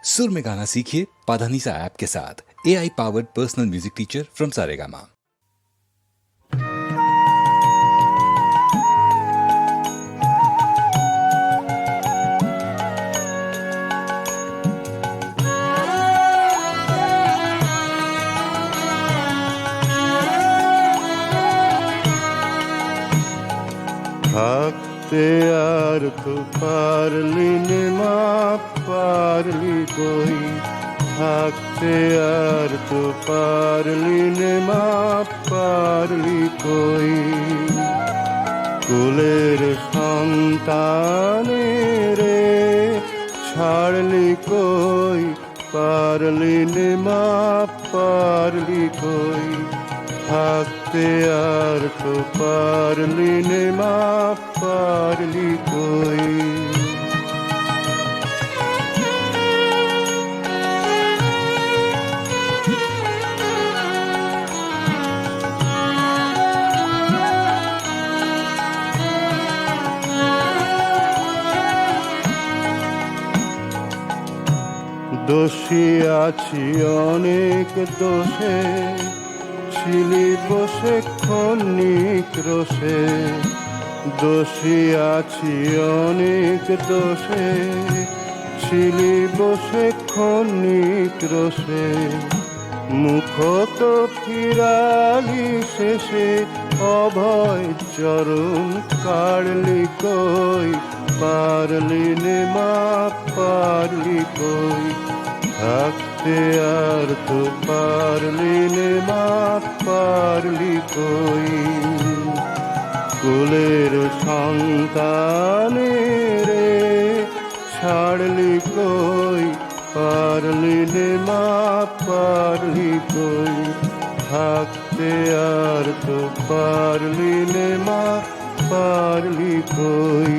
सुर में गाना सीखिए पाधानीसा ऐप के साथ। AI powered personal music teacher from Saregama. থাকতে আর তো পারলি নে মা, পারলি কই। থাকতে আর তো পারলি নে মা, পারলি কই। কোলের সন্তানে রে ছাড়লি কই, পারলি নে মা, পারলি কই। থাকতে আর তো পারলি নে মা, পারলি কই। দোষী আছি অনেক দোষে, ছিলি বসে ক্ষণিক রোষে। দোষী আছি অনেক দোষে, ছিলি বসে ক্ষণিক রোষে। মুখ তো ফিরালি শেষে, অভয় চরণ কাড়লি কই। পারলি নে মা, পারলি কই। থাকতে আর তো পারলি নে মা, পারলি কই। কোলের সন্তানে রে ছাড়লি কই, পারলি নে মা, পারলি কই। থাকতে আর তো পারলি নে মা, পারলি কই।